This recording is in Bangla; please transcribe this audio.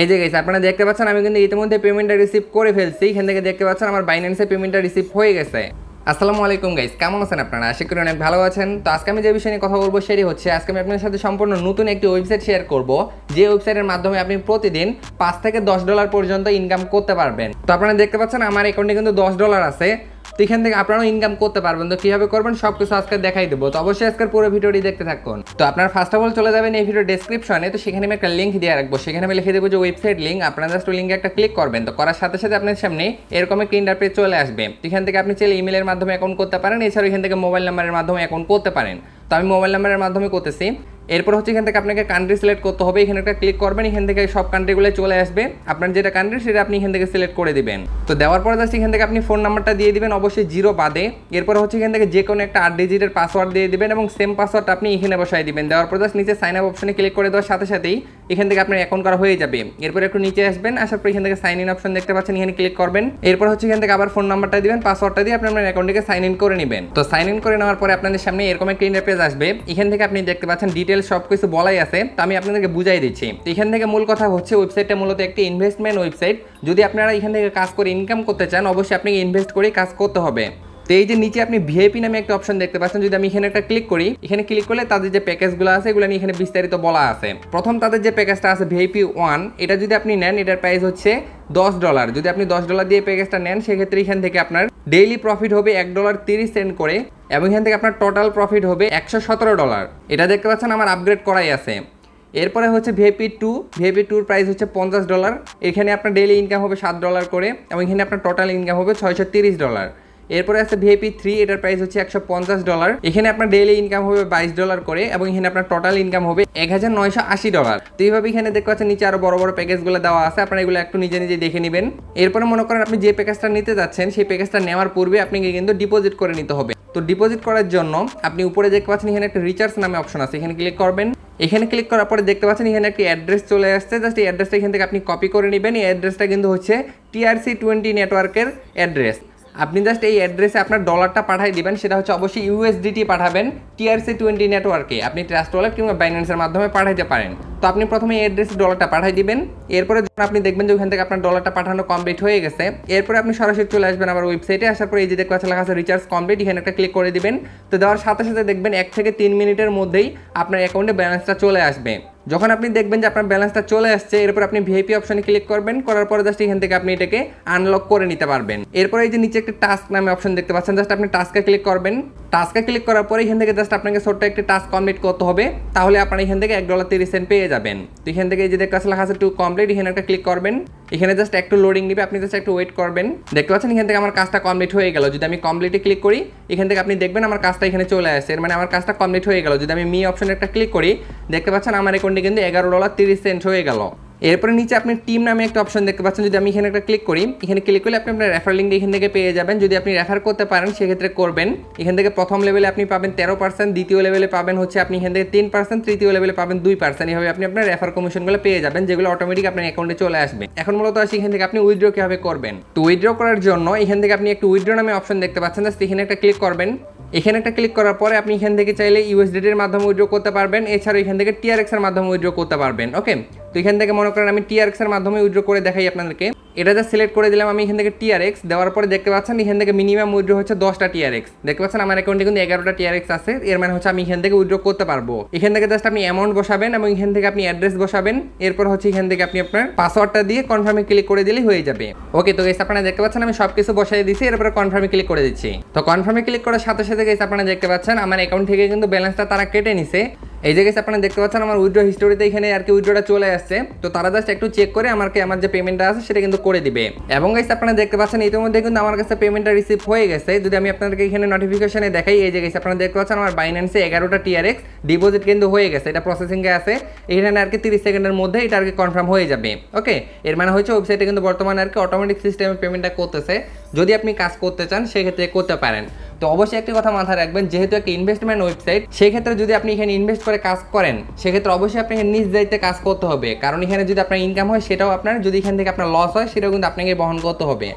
এই যে গাইস আপনারা দেখতে পাচ্ছেন আমি কিন্তু ইতিমধ্যে পেমেন্টটা রিসিভ করে ফেলছি। এখান থেকে দেখতে পাচ্ছেন আমার বাইন্যান্সে পেমেন্টটা রিসিভ হয়ে গেছে। আসসালামু আলাইকুম গাইস, কেমন আছেন আপনারা? আশা করি অনেক ভালো আছেন। তো আজকে আমি যে বিষয় নিয়ে কথা বলবো সেটি হচ্ছে আজকে আমি আপনাদের সাথে সম্পূর্ণ নতুন একটি ওয়েবসাইট শেয়ার করব, যে ওয়েবসাইটের মাধ্যমে আপনি প্রতিদিন $5 থেকে $10 পর্যন্ত ইনকাম করতে পারবেন। তো আপনারা দেখতে পাচ্ছেন আমার অ্যাকাউন্টে কিন্তু $10 আছে। তো এখান থেকে আপনারাও ইনকাম করতে পারবেন। তো কীভাবে করবেন সব কিছু আজকে দেখাই দেবো। তো অবশ্যই আজকের পুরো ভিডিওটি দেখতে থাকুন। তো আপনার ফার্স্ট অফ অল চলে যাবেন এই ভিডিও ডেসক্রিপশনে। তো সেখানে আমি একটা লিঙ্ক দিয়ে রাখবো, সেখানে আমি লিখে দেবো যে ওয়েবসাইট লিঙ্ক। আপনারা জাস্ট ওই লিঙ্কে একটা ক্লিক করবেন। তো করার সাথে সাথে আপনার সামনে এরকম একটা ইন্টারফেস চলে আসবে। এখান থেকে আপনি চাইলে ইমেলের মাধ্যমে অ্যাকাউন্ট করতে পারেন, এছাড়াও এখান থেকে মোবাইল নাম্বারের মাধ্যমে অ্যাকাউন্ট করতে পারেন। তো আমি মোবাইল নাম্বারের মাধ্যমে করতেছি। এরপর হচ্ছে এখান থেকে আপনাকে কান্ট্রি সিলেক্ট করতে হবে। এখানে একটা ক্লিক করবেন, এখান থেকে সব কান্ট্রিগুলো চলে আসবে। আপনার যেটা কান্ট্রি সেটা আপনি এখান থেকে সিলেক্ট করে দিবেন। তো দেওয়ার পরে জাস্ট এখান থেকে আপনি ফোন নাম্বারটা দিয়ে দিবেন, অবশ্যই 0 বাদে। এরপর হচ্ছে এখান থেকে যে কোনো একটা 8 ডিজিটের পাসওয়ার্ড দিয়ে দিবেন এবং সেম পাসওয়ার্ড আপনি এখানে বসাই দিবেন। দেওয়ার পর জাস্ট নিচে সাইন আপ অপশনে ক্লিক করে দেওয়ার সাথে সাথেই এখান থেকে আপনার অ্যাকাউন্ট করা হয়ে যাবে। এরপর একটু নিচে আসবেন, আসার পর এখান থেকে সাইন ইন অপশন দেখতে পাচ্ছেন, এখানে ক্লিক করবেন। এরপর হচ্ছে এখান থেকে আবার ফোন নাম্বারটা দিবেন, পাসওয়ার্ডটা দিয়ে আপনি আপনার অ্যাকাউন্টটিকে সাইন ইন করে নেবেন। তো সাইন ইন করে নেওয়ার পরে আপনাদের সামনে এরকম একটা ইন্টারফেস আসবে। এখান থেকে আপনি দেখতে পাচ্ছেন ডিটেলস সব কিছু বলাই আছে। তো আমি আপনাদেরকে বুঝাই দিচ্ছি। তো এখান থেকে মূল কথা হচ্ছে ওয়েবসাইটটা মূলত একটি ইনভেস্টমেন্ট ওয়েবসাইট। যদি আপনারা এখান থেকে কাজ করে ইনকাম করতে চান অবশ্যই আপনাকে ইনভেস্ট করে কাজ করতে হবে। তো এই যে নিচে আপনি ভিআইপি নামে একটা অপশন দেখতে পাচ্ছেন, যদি আমি এখানে একটা ক্লিক করি, এখানে ক্লিক করলে তাদের যে প্যাকেজগুলো আছে এগুলো নিয়ে এখানে বিস্তারিত বলা আছে। প্রথম তাদের যে প্যাকেজটা আছে ভিআইপি 1, এটা যদি আপনি নেন এটার প্রাইস হচ্ছে $10। যদি আপনি $10 দিয়ে প্যাকেজটা নেন সেক্ষেত্রে এখান থেকে আপনার ডেইলি প্রফিট হবে $1.30 করে এবং এখান থেকে আপনার টোটাল প্রফিট হবে $117। এটা দেখতে পাচ্ছেন আমার আপগ্রেড করাই আছে। এরপরে হচ্ছে ভিআইপি 2, ভিআইপি 2 এর প্রাইস হচ্ছে $50। এখানে আপনার ডেইলি ইনকাম হবে $7 করে এবং এখানে আপনার টোটাল ইনকাম হবে $630। এরপরে আছে ভিআইপি 3, এটার প্রাইস হচ্ছে $150। এখানে আপনার ডেইলি ইনকাম হবে $22 করে এবং এখানে আপনার টোটাল ইনকাম হবে $1980। তো এইভাবে এখানে দেখতে পাচ্ছেন নিচে আরো বড় বড় প্যাকেজগুলো দেওয়া আছে, আপনারা এগুলো একটু নিজে নিজে দেখে নেবেন। এরপরে মনে করেন আপনি যে প্যাকেজটা নিতে যাচ্ছেন সেই প্যাকেজটা নেওয়ার পূর্বে আপনাকে কিন্তু ডিপোজিট করে নিতে হবে। তো ডিপোজিট করার জন্য আপনি উপরে দেখতে পাচ্ছেন এখানে একটা রিচার্জ নামে অপশন আছে, এখানে ক্লিক করবেন। এখানে ক্লিক করার পরে দেখতে পাচ্ছেন এখানে একটি অ্যাড্রেস চলে আসছে, জাস্ট এই অ্যাড্রেসটা এখান থেকে আপনি কপি করে নেবেন। এই অ্যাড্রেসটা কিন্তু হচ্ছে TRC20 নেটওয়ার্কের অ্যাড্রেস। আপনি জাস্ট এই অ্যাড্রেসে আপনার ডলারটা পাঠিয়ে দিবেন, সেটা হচ্ছে অবশ্যই USDT পাঠাবেন TRC20 নেটওয়ার্কে। আপনি ট্রাস্ট ওয়ালেট কিংবা বাইন্যান্সের মাধ্যমে পাঠাইতে পারেন। তো আপনি প্রথমে এই অ্যাড্রেসে ডলারটা পাঠিয়ে দিবেন। এরপরে যখন আপনি দেখবেন যে ওখান থেকে আপনার ডলারটা পাঠানো কমপ্লিট হয়ে গেছে, এরপরে আপনি সরাসরি চলে আসবেন আবার ওয়েবসাইটে। আসার পরে এই যে দেখতে পাচ্ছেন লেখা আছে রিচার্জ কমপ্লিট, এখানে একটা ক্লিক করে দিবেন। তো দেওয়ার সাথে সাথে দেখবেন 1 থেকে 3 মিনিটের মধ্যেই আপনার অ্যাকাউন্টে ব্যালেন্সটা চলে আসবে। যখন আপনি দেখবেন যে আপনার ব্যালেন্সটা চলে আসছে, এরপর আপনি ভিআইপি অপশনে ক্লিক করবেন, করার পরে জাস্ট এখান থেকে আপনি এটাকে আনলক করে নিতে পারবেন। এরপরে এই যে নিচে একটা টাস্ক নামে অপশন দেখতে পাচ্ছেন, জাস্ট আপনি টাস্কে ক্লিক করবেন। টাস্কে ক্লিক করার পরে এখান থেকে জাস্ট আপনাকে ছোট্ট একটা টাস্ক কমপ্লিট করতে হবে, তাহলে আপনার এখান থেকে $1.30 পেয়ে যাবেন। তো এখান থেকে এই যে দেখতে পাচ্ছেন লেখা আছে টু কমপ্লিট, এখানে একটা ক্লিক করবেন। এখানে জাস্ট একটু লোডিং নিবে, আপনি জাস্ট একটু ওয়েট করবেন। দেখতে পাচ্ছেন এখান থেকে আমার কাজটা কমপ্লিট হয়ে গেল। যদি আমি কমপ্লিটে ক্লিক করি এখান থেকে আপনি দেখবেন আমার কাজটা এখানে চলে আসছে, এর মানে আমার কাজটা কমপ্লিট হয়ে গেল। যদি আমি মি অপশনে একটা ক্লিক করি দেখতে পাচ্ছেন আমার অ্যাকাউন্টে কিন্তু $11.30 হয়ে গেল। এরপরে নিচে আপনি টিম নামে একটা অপশন দেখতে পাচ্ছেন, যদি আমি এখানে একটা ক্লিক করি, এখানে ক্লিক করলে আপনি আপনার রেফার লিঙ্ক এখান থেকে পেয়ে যাবেন। যদি আপনি রেফার করতে পারেন সেক্ষেত্রে করবেন। এখান থেকে প্রথম লেভেলে আপনি পাবেন 13%, দ্বিতীয় লেভেলে পাবেন হচ্ছে আপনি এখান থেকে 3%, তৃতীয় লেভেলে পাবেন 2%। এইভাবে আপনি আপনার রেফার কমিশনগুলো পেয়ে যাবেন, যেগুলো অটোমেটিক আপনার অ্যাকাউন্টে চলে আসবে। এখন মূলত আসি এখান থেকে আপনি উইথড্র কীভাবে করবেন। তো উইথড্র করার জন্য এখান থেকে আপনি একটু উইথড্র নামে অপশন দেখতে পাচ্ছেন, জাস্ট এখানে একটা ক্লিক করবেন। এখানে একটা ক্লিক করার পরে আপনি এখান থেকে চাইলে USDT এর মাধ্যমে উইথড্র করতে পারবেন, এছাড়াও এখান থেকে TRX এর মাধ্যমে উইথড্র করতে পারবেন। ওকে, তো এখান থেকে মনে করেন আমি TRX এর মাধ্যমে উইথড্র করে দেখাই আপনাদেরকে। এটা যা সিলেক্ট করে দিলাম আমি এখান থেকে TRX দেওয়ার পরে দেখতে পাচ্ছেন এখান থেকে মিনিমাম উইথড্র হচ্ছে 10টা TRX। দেখতে পাচ্ছেন আমার অ্যাকাউন্টে কিন্তু 11টা TRX আছে, এর মানে হচ্ছে আমি এখান থেকে উইথড্র করতে পারবো। এখান থেকে জাস্ট আপনি অ্যামাউন্ট বসাবেন এবং এখান থেকে আপনি অ্যাড্রেস বসাবেন। এরপর হচ্ছে এখান থেকে আপনি আপনার পাসওয়ার্ডটা দিয়ে কনফার্মে ক্লিক করে দিলেই হয়ে যাবে। ওকে, তো গাইস আপনারা দেখতে পাচ্ছেন আমি সবকিছু বসাই দিয়েছি, এরপরে কনফার্মে ক্লিক করে দিচ্ছি। তো কনফার্মে ক্লিক করার সাথে সাথে গাইস আপনারা দেখতে পাচ্ছেন আমার অ্যাকাউন্ট থেকে কিন্তু ব্যালেন্সটা তারা কেটে নিছে। এই জায়গায় আপনারা দেখতে পাচ্ছেন আমার উইথড্র হিস্টোরিতে এখানে আর কি উইথড্রটা চলে আসছে। তো তারা জাস্ট একটু চেক করে আমার যে পেমেন্টটা আছে সেটা কিন্তু করে দিবে। এবং গাইস আপনারা দেখতে পাচ্ছেন ইতিমধ্যে কিন্তু আমার কাছে পেমেন্টটা রিসিভ হয়ে গেছে। যদি আমি আপনাদেরকে এখানে নোটিফিকেশনে দেখাই, এই জায়গায় আপনারা দেখতে পাচ্ছেন আমার বাইন্যান্সে 11টা TRX ডিপোজিট কিন্তু হয়ে গেছে, এটা প্রসেসিংয়ে আছে। এখানে আর কি 30 সেকেন্ডের মধ্যে এটা আর কি কনফার্ম হয়ে যাবে। ওকে, এর মানে হচ্ছে ওয়েবসাইটে কিন্তু বর্তমানে আর কি অটোমেটিক সিস্টেমে পেমেন্টটা করতেছে। যদি আপনি কাজ করতে চান সেক্ষেত্রে করতে পারেন। তো অবশ্যই একটি কথা মাথায় রাখবেন, যেহেতু একটা ইনভেস্টমেন্ট ওয়েবসাইট, সেক্ষেত্রে যদি আপনি এখানে ইনভেস্ট করে কাজ করেন সেক্ষেত্রে অবশ্যই আপনাকে নিজ দায়িত্বে কাজ করতে হবে। কারণ এখানে যদি আপনার ইনকাম হয় সেটাও আপনার, যদি এখান থেকে আপনার লস হয় সেটাও কিন্তু আপনাকে বহন করতে হবে।